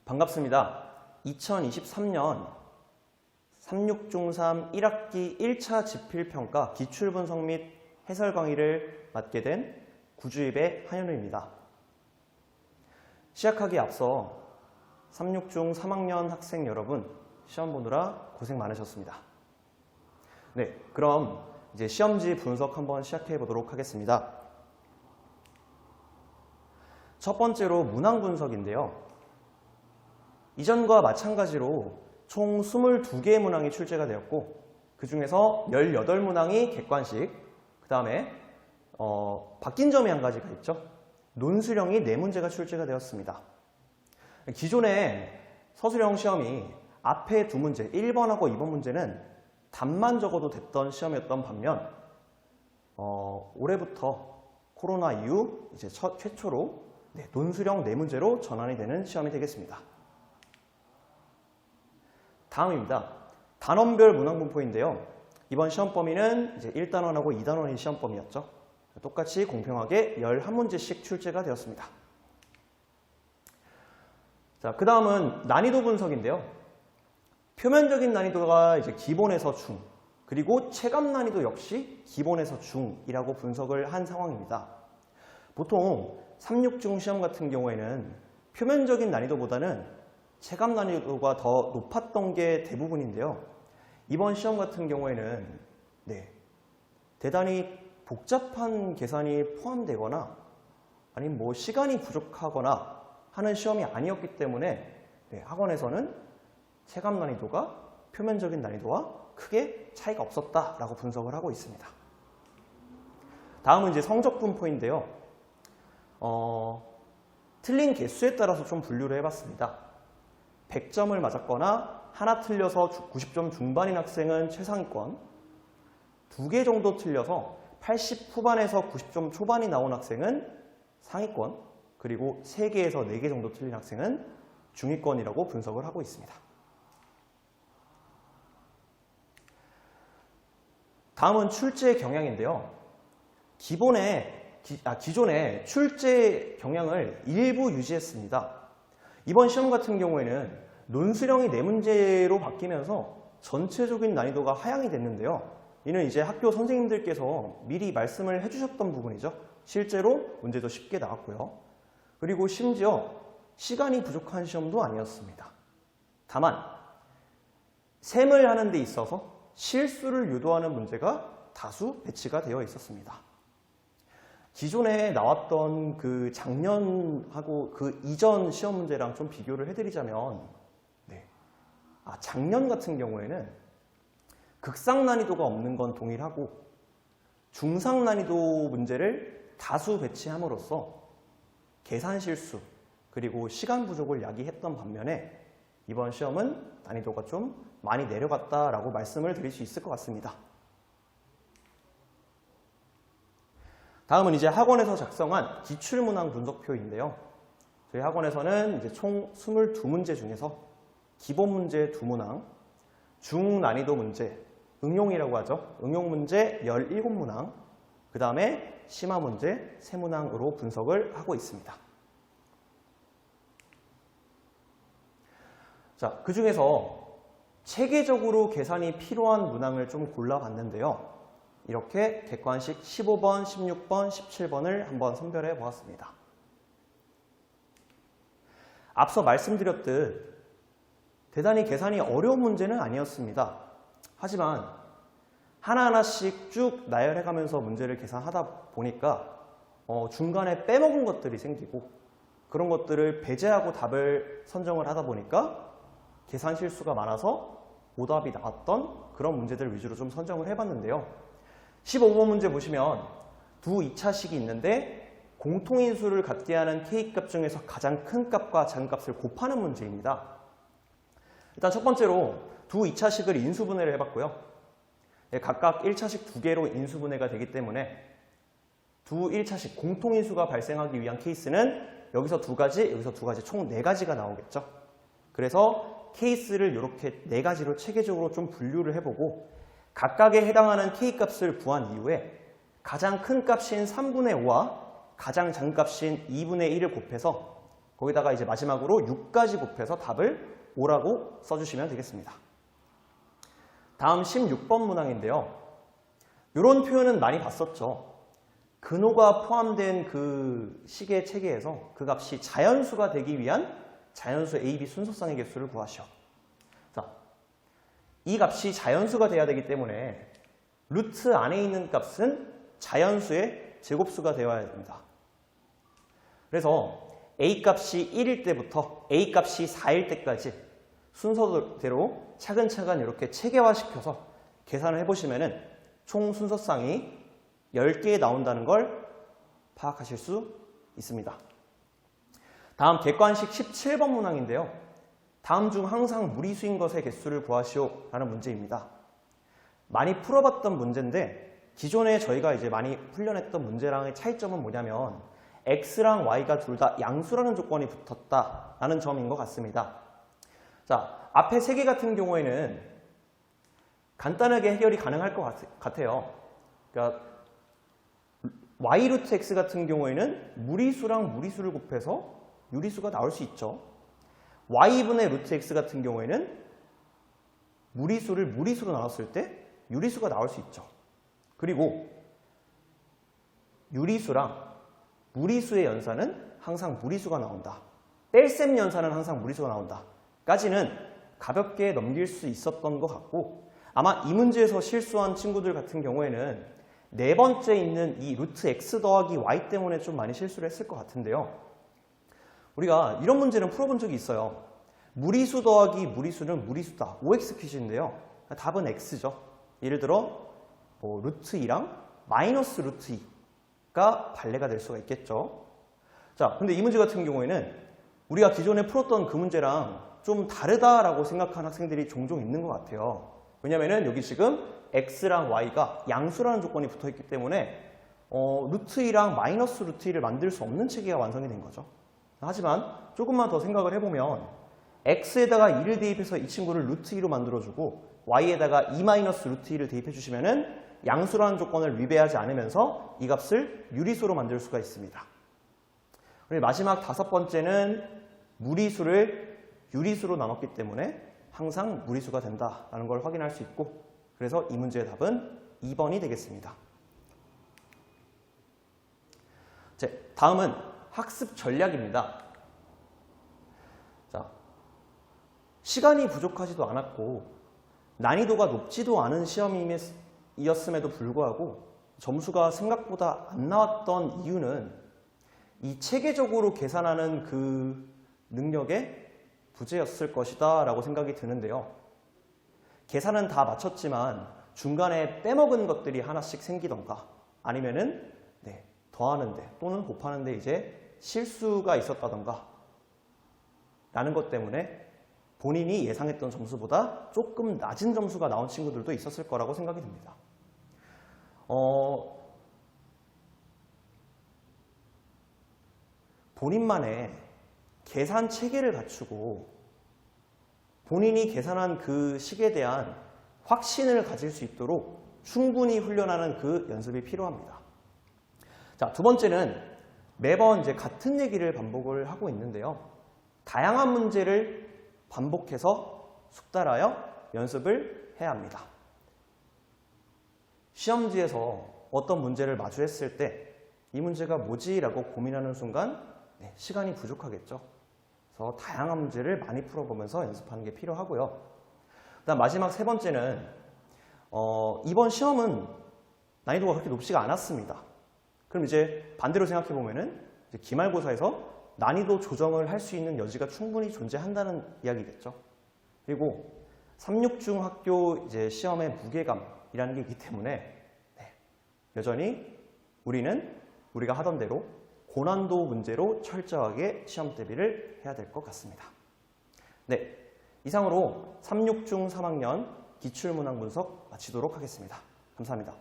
반갑습니다. 2023년 36중3 1학기 1차 지필평가 기출분석 및 해설 강의를 맡게 된 구주입의 한현우입니다. 시작하기에 앞서 36중 3학년 학생 여러분 시험 보느라 고생 많으셨습니다. 네, 그럼 이제 시험지 분석 한번 시작해 보도록 하겠습니다. 첫 번째로 문항 분석인데요. 이전과 마찬가지로 총 22개의 문항이 출제가 되었고 그 중에서 18문항이 객관식, 그 다음에 바뀐 점이 한 가지가 있죠. 논술형이 4문제가 출제가 되었습니다. 기존에 서술형 시험이 앞에 2문제, 1번하고 2번 문제는 답만 적어도 됐던 시험이었던 반면 올해부터 코로나 이후 이제 최초로 논술형 4문제로 전환이 되는 시험이 되겠습니다. 다음입니다. 단원별 문항 분포인데요. 이번 시험 범위는 이제 1단원하고 2단원이 시험 범위였죠. 똑같이 공평하게 11문제씩 출제가 되었습니다. 자, 그 다음은 난이도 분석인데요. 표면적인 난이도가 이제 기본에서 중, 그리고 체감 난이도 역시 기본에서 중이라고 분석을 한 상황입니다. 보통 36중 시험 같은 경우에는 표면적인 난이도보다는 체감 난이도가 더 높았던 게 대부분인데요. 이번 시험 같은 경우에는 대단히 복잡한 계산이 포함되거나 아니면 뭐 시간이 부족하거나 하는 시험이 아니었기 때문에 학원에서는 체감 난이도가 표면적인 난이도와 크게 차이가 없었다라고 분석을 하고 있습니다. 다음은 이제 성적 분포인데요. 틀린 개수에 따라서 좀 분류를 해봤습니다. 100점을 맞았거나 하나 틀려서 90점 중반인 학생은 최상위권, 2개 정도 틀려서 80 후반에서 90점 초반이 나온 학생은 상위권, 그리고 3개에서 4개 정도 틀린 학생은 중위권이라고 분석을 하고 있습니다. 다음은 출제 경향인데요. 기존에 출제 경향을 일부 유지했습니다. 이번 시험 같은 경우에는 논술형이 4문제로 바뀌면서 전체적인 난이도가 하향이 됐는데요. 이는 이제 학교 선생님들께서 미리 말씀을 해주셨던 부분이죠. 실제로 문제도 쉽게 나왔고요. 그리고 심지어 시간이 부족한 시험도 아니었습니다. 다만 셈을 하는 데 있어서 실수를 유도하는 문제가 다수 배치가 되어 있었습니다. 기존에 나왔던 그 작년하고 그 이전 시험 문제랑 좀 비교를 해드리자면 작년 같은 경우에는 극상 난이도가 없는 건 동일하고 중상 난이도 문제를 다수 배치함으로써 계산 실수 그리고 시간 부족을 야기했던 반면에 이번 시험은 난이도가 좀 많이 내려갔다라고 말씀을 드릴 수 있을 것 같습니다. 다음은 이제 학원에서 작성한 기출문항 분석표인데요. 저희 학원에서는 이제 총 22문제 중에서 기본 문제 2문항, 중난이도 문제, 응용이라고 하죠. 응용 문제 17문항, 그 다음에 심화 문제 3문항으로 분석을 하고 있습니다. 자, 그 중에서 체계적으로 계산이 필요한 문항을 좀 골라봤는데요. 이렇게 객관식 15번, 16번, 17번을 한번 선별해 보았습니다. 앞서 말씀드렸듯 대단히 계산이 어려운 문제는 아니었습니다. 하지만 하나하나씩 쭉 나열해가면서 문제를 계산하다 보니까 중간에 빼먹은 것들이 생기고 그런 것들을 배제하고 답을 선정을 하다 보니까 계산 실수가 많아서 오답이 나왔던 그런 문제들 위주로 좀 선정을 해봤는데요. 15번 문제 보시면 두 2차식이 있는데 공통인수를 갖게 하는 K값 중에서 가장 큰 값과 작은 값을 곱하는 문제입니다. 일단 첫 번째로 두 2차식을 인수분해를 해봤고요. 각각 1차식 2개로 인수분해가 되기 때문에 두 1차식 공통인수가 발생하기 위한 케이스는 여기서 2가지, 여기서 2가지, 총 4가지가 나오겠죠. 그래서 케이스를 이렇게 4가지로 체계적으로 좀 분류를 해보고 각각에 해당하는 K값을 구한 이후에 가장 큰 값인 3분의 5와 가장 작은 값인 2분의 1을 곱해서 거기다가 이제 마지막으로 6까지 곱해서 답을 5라고 써주시면 되겠습니다. 다음 16번 문항인데요. 이런 표현은 많이 봤었죠. 근호가 포함된 그 식의 체계에서 그 값이 자연수가 되기 위한 자연수 A, B 순서쌍의 개수를 구하시오. 자, 이 값이 자연수가 돼야 되기 때문에 루트 안에 있는 값은 자연수의 제곱수가 되어야 됩니다. 그래서 A 값이 1일 때부터 A 값이 4일 때까지 순서대로 차근차근 이렇게 체계화시켜서 계산을 해보시면은 총 순서쌍이 10개 나온다는 걸 파악하실 수 있습니다. 다음 객관식 17번 문항인데요. 다음 중 항상 무리수인 것의 개수를 구하시오 라는 문제입니다. 많이 풀어봤던 문제인데 기존에 저희가 이제 많이 훈련했던 문제랑의 차이점은 뭐냐면 X랑 Y가 둘 다 양수라는 조건이 붙었다라는 점인 것 같습니다. 자, 앞에 3개 같은 경우에는 간단하게 해결이 가능할 것 같아요. 그러니까 Y 루트 X 같은 경우에는 무리수랑 무리수를 곱해서 유리수가 나올 수 있죠. Y분의 루트 X 같은 경우에는 무리수를 무리수로 나눴을 때 유리수가 나올 수 있죠. 그리고 유리수랑 무리수의 연산은 항상 무리수가 나온다. 뺄셈 연산은 항상 무리수가 나온다. 까지는 가볍게 넘길 수 있었던 것 같고 아마 이 문제에서 실수한 친구들 같은 경우에는 네 번째 있는 이 루트 X 더하기 Y 때문에 좀 많이 실수를 했을 것 같은데요. 우리가 이런 문제는 풀어본 적이 있어요. 무리수 더하기 무리수는 무리수다. OX 퀴즈인데요. 답은 X죠. 예를 들어 루트 2랑 마이너스 루트 2가 발레가 될 수가 있겠죠. 자, 근데 이 문제 같은 경우에는 우리가 기존에 풀었던 그 문제랑 좀 다르다라고 생각하는 학생들이 종종 있는 것 같아요. 왜냐면은 여기 지금 X랑 Y가 양수라는 조건이 붙어있기 때문에 루트 2랑 마이너스 루트 2를 만들 수 없는 체계가 완성이 된 거죠. 하지만 조금만 더 생각을 해보면 X에다가 2를 대입해서 이 친구를 루트 2로 만들어주고 Y에다가 2 마이너스 루트 2를 대입해 주시면은 양수라는 조건을 위배하지 않으면서 이 값을 유리수로 만들 수가 있습니다. 그리고 마지막 5번째는 무리수를 유리수로 나눴기 때문에 항상 무리수가 된다는 걸 확인할 수 있고 그래서 이 문제의 답은 2번이 되겠습니다. 자, 다음은 학습 전략입니다. 자, 시간이 부족하지도 않았고 난이도가 높지도 않은 시험이었음에도 불구하고 점수가 생각보다 안 나왔던 이유는 이 체계적으로 계산하는 그 능력의 부재였을 것이다 라고 생각이 드는데요. 계산은 다 마쳤지만 중간에 빼먹은 것들이 하나씩 생기던가 아니면은 더하는데 또는 곱하는데 이제 실수가 있었다던가 라는 것 때문에 본인이 예상했던 점수보다 조금 낮은 점수가 나온 친구들도 있었을 거라고 생각이 듭니다. 본인만의 계산 체계를 갖추고 본인이 계산한 그 식에 대한 확신을 가질 수 있도록 충분히 훈련하는 그 연습이 필요합니다. 자, 두 번째는 매번 이제 같은 얘기를 반복을 하고 있는데요. 다양한 문제를 반복해서 숙달하여 연습을 해야 합니다. 시험지에서 어떤 문제를 마주했을 때 이 문제가 뭐지? 라고 고민하는 순간 시간이 부족하겠죠. 그래서 다양한 문제를 많이 풀어보면서 연습하는 게 필요하고요. 그다음 마지막 세 번째는 이번 시험은 난이도가 그렇게 높지가 않았습니다. 그럼 이제 반대로 생각해 보면은 기말고사에서 난이도 조정을 할 수 있는 여지가 충분히 존재한다는 이야기겠죠. 그리고 3.6중 학교 이제 시험의 무게감이라는 게 있기 때문에 여전히 우리가 하던 대로 고난도 문제로 철저하게 시험 대비를 해야 될 것 같습니다. 네, 이상으로 3.6중 3학년 기출문항 분석 마치도록 하겠습니다. 감사합니다.